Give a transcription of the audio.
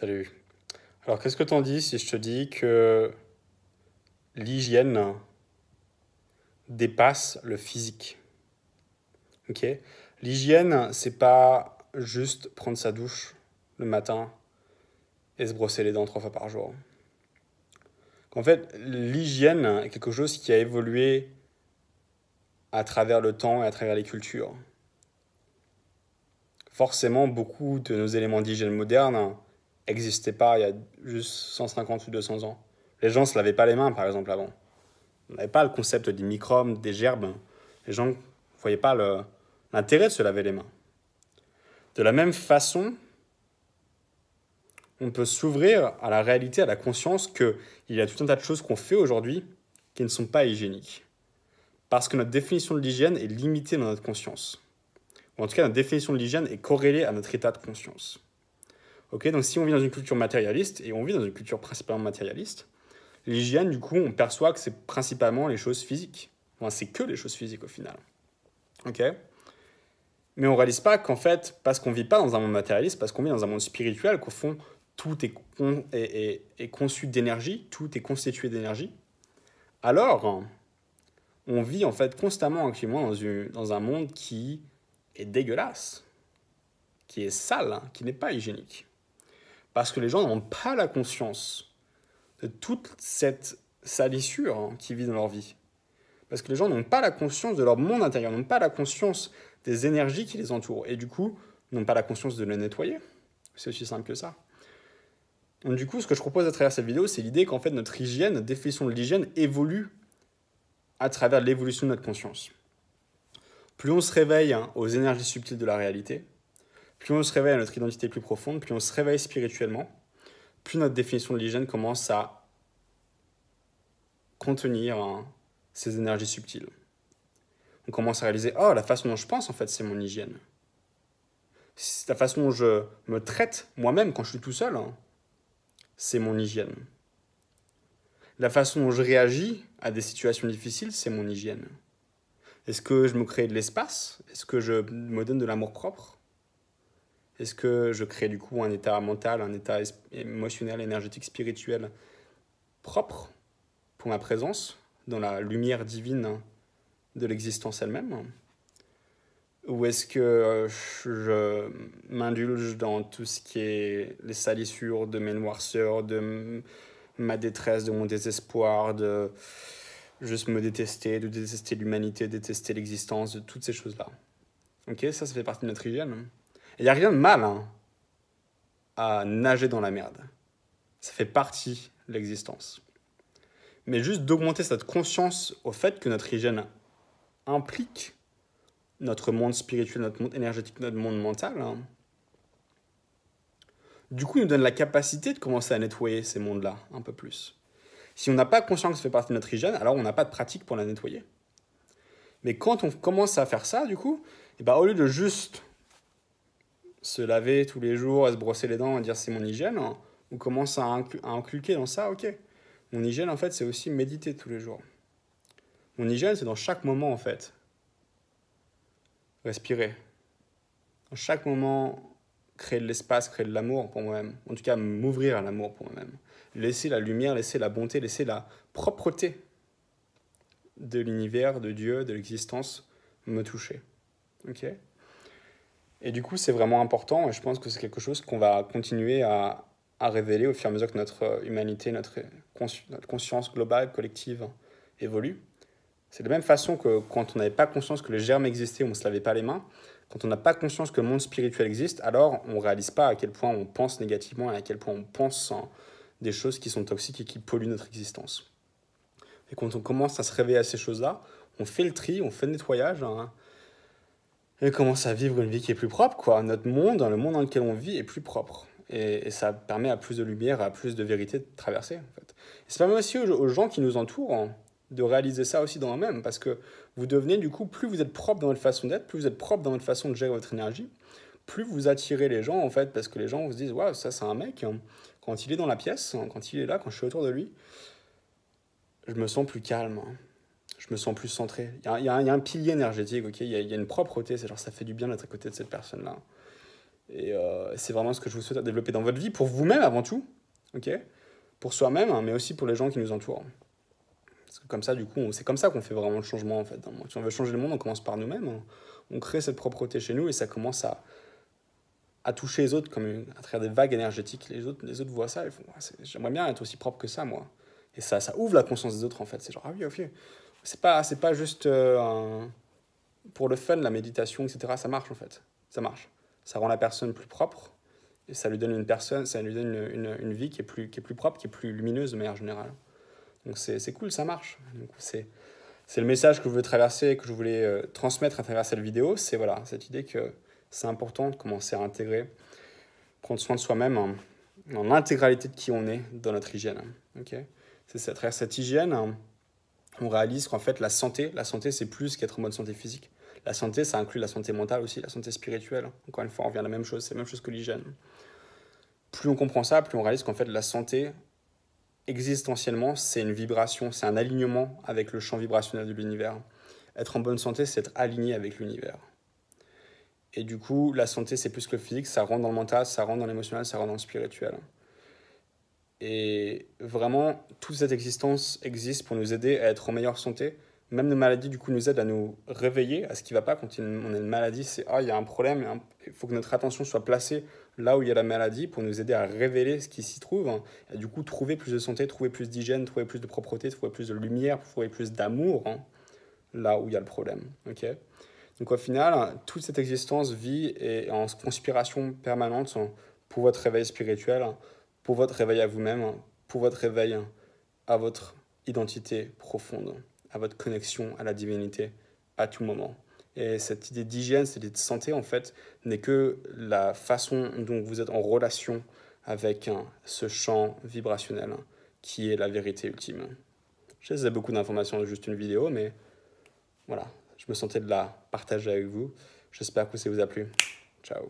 Salut. Alors, qu'est-ce que t'en dis si je te dis que l'hygiène dépasse le physique? Ok? L'hygiène, c'est pas juste prendre sa douche le matin et se brosser les dents 3 fois par jour. En fait, l'hygiène est quelque chose qui a évolué à travers le temps et à travers les cultures. Forcément, beaucoup de nos éléments d'hygiène modernes n'existaient pas il y a juste 150 ou 200 ans. Les gens ne se lavaient pas les mains, par exemple, avant. On n'avait pas le concept des microbes, des gerbes. Les gens ne voyaient pas l'intérêt de se laver les mains. De la même façon, on peut s'ouvrir à la réalité, à la conscience qu'il y a tout un tas de choses qu'on fait aujourd'hui qui ne sont pas hygiéniques. Parce que notre définition de l'hygiène est limitée dans notre conscience. Ou en tout cas, notre définition de l'hygiène est corrélée à notre état de conscience. Ok, donc si on vit dans une culture matérialiste, et on vit dans une culture principalement matérialiste, l'hygiène, du coup, on perçoit que c'est principalement les choses physiques. Enfin, c'est que les choses physiques au final. Ok? Mais on ne réalise pas qu'en fait, parce qu'on ne vit pas dans un monde matérialiste, parce qu'on vit dans un monde spirituel, qu'au fond, tout est conçu d'énergie, tout est constitué d'énergie. Alors, on vit en fait constamment actuellement dans un monde qui est dégueulasse, qui est sale, qui n'est pas hygiénique. Parce que les gens n'ont pas la conscience de toute cette salissure qui vit dans leur vie. Parce que les gens n'ont pas la conscience de leur monde intérieur, n'ont pas la conscience des énergies qui les entourent. Et du coup, n'ont pas la conscience de le nettoyer. C'est aussi simple que ça. Donc du coup, ce que je propose à travers cette vidéo, c'est l'idée qu'en fait, notre hygiène, notre définition de l'hygiène évolue à travers l'évolution de notre conscience. Plus on se réveille aux énergies subtiles de la réalité, plus on se réveille à notre identité plus profonde, plus on se réveille spirituellement, plus notre définition de l'hygiène commence à contenir ces énergies subtiles. On commence à réaliser, oh, la façon dont je pense, en fait, c'est mon hygiène. La façon dont je me traite moi-même quand je suis tout seul, c'est mon hygiène. La façon dont je réagis à des situations difficiles, c'est mon hygiène. Est-ce que je me crée de l'espace? Est-ce que je me donne de l'amour propre? Est-ce que je crée du coup un état mental, un état émotionnel, énergétique, spirituel propre pour ma présence dans la lumière divine de l'existence elle-même? Ou est-ce que je m'indulge dans tout ce qui est les salissures de mes noirceurs, de ma détresse, de mon désespoir, de juste me détester, de détester l'humanité, de détester l'existence, de toutes ces choses-là. Ok, ça fait partie de notre hygiène. Il n'y a rien de mal à nager dans la merde. Ça fait partie de l'existence. Mais juste d'augmenter cette conscience au fait que notre hygiène implique notre monde spirituel, notre monde énergétique, notre monde mental, du coup, nous donne la capacité de commencer à nettoyer ces mondes-là un peu plus. Si on n'a pas conscience que ça fait partie de notre hygiène, alors on n'a pas de pratique pour la nettoyer. Mais quand on commence à faire ça, du coup, et ben, au lieu de juste se laver tous les jours, à se brosser les dents, à dire c'est mon hygiène, on commence à inculquer dans ça, ok. Mon hygiène, en fait, c'est aussi méditer tous les jours. Mon hygiène, c'est dans chaque moment, en fait. Respirer. Dans chaque moment, créer de l'espace, créer de l'amour pour moi-même. En tout cas, m'ouvrir à l'amour pour moi-même. Laisser la lumière, laisser la bonté, laisser la propreté de l'univers, de Dieu, de l'existence me toucher. Ok ? Et du coup, c'est vraiment important et je pense que c'est quelque chose qu'on va continuer à révéler au fur et à mesure que notre humanité, notre conscience globale, collective évolue. C'est de la même façon que quand on n'avait pas conscience que les germes existaient, on ne se lavait pas les mains. Quand on n'a pas conscience que le monde spirituel existe, alors on ne réalise pas à quel point on pense négativement et à quel point on pense des choses qui sont toxiques et qui polluent notre existence. Et quand on commence à se réveiller à ces choses-là, on fait le tri, on fait le nettoyage, et on commence à vivre une vie qui est plus propre, quoi. Notre monde, le monde dans lequel on vit, est plus propre. Et ça permet à plus de lumière, à plus de vérité de traverser, en fait. Et ça permet aussi aux gens qui nous entourent de réaliser ça aussi dans eux-mêmes, parce que vous devenez, du coup, plus vous êtes propre dans votre façon d'être, plus vous êtes propre dans votre façon de gérer votre énergie, plus vous attirez les gens, en fait, parce que les gens vous se disent, waouh, ça c'est un mec, quand il est dans la pièce, quand il est là, quand je suis autour de lui, je me sens plus calme, je me sens plus centré. Il y a un pilier énergétique, ok, il y a une propreté, c'est genre ça fait du bien d'être à côté de cette personne-là. Et c'est vraiment ce que je vous souhaite développer dans votre vie, pour vous-même avant tout, ok, pour soi-même, hein, mais aussi pour les gens qui nous entourent. Parce que comme ça, du coup, c'est comme ça qu'on fait vraiment le changement, en fait. Si on veut changer le monde, on commence par nous-mêmes. On crée cette propreté chez nous et ça commence à toucher les autres comme à travers des vagues énergétiques. Les autres voient ça, ils font j'aimerais bien être aussi propre que ça, moi. Et ça ouvre la conscience des autres, en fait. C'est genre, ah oui, ok. C'est pas juste pour le fun, la méditation, etc. Ça marche, en fait. Ça marche. Ça rend la personne plus propre et ça lui donne une vie qui est plus propre, qui est plus lumineuse de manière générale. Donc c'est cool, ça marche. Donc c'est le message que je veux traverser, que je voulais transmettre à travers cette vidéo. C'est voilà, cette idée que c'est important de commencer à intégrer, prendre soin de soi-même en l'intégralité de qui on est dans notre hygiène. Okay, c'est à travers cette hygiène, on réalise qu'en fait la santé c'est plus qu'être en bonne santé physique. La santé, ça inclut la santé mentale aussi, la santé spirituelle. Encore une fois, on revient à la même chose, c'est la même chose que l'hygiène. Plus on comprend ça, plus on réalise qu'en fait la santé, existentiellement, c'est une vibration, c'est un alignement avec le champ vibrationnel de l'univers. Être en bonne santé, c'est être aligné avec l'univers. Et du coup, la santé, c'est plus que le physique, ça rentre dans le mental, ça rentre dans l'émotionnel, ça rentre dans le spirituel. Et vraiment, toute cette existence existe pour nous aider à être en meilleure santé. Même nos maladies, du coup, nous aident à nous réveiller à ce qui ne va pas quand on a une maladie. C'est « Ah, il y a un problème, il faut que notre attention soit placée là où il y a la maladie pour nous aider à révéler ce qui s'y trouve. Hein. Et du coup, trouver plus de santé, trouver plus d'hygiène, trouver plus de propreté, trouver plus de lumière, trouver plus d'amour, hein, là où il y a le problème. Okay, donc au final, toute cette existence vit et en conspiration permanente pour votre réveil spirituel, pour votre réveil à vous-même, pour votre réveil à votre identité profonde, à votre connexion à la divinité à tout moment. Et cette idée d'hygiène, cette idée de santé, en fait, n'est que la façon dont vous êtes en relation avec ce champ vibrationnel qui est la vérité ultime. Je sais que c'est beaucoup d'informations de juste une vidéo, mais voilà, je me sentais de la partager avec vous. J'espère que ça vous a plu. Ciao.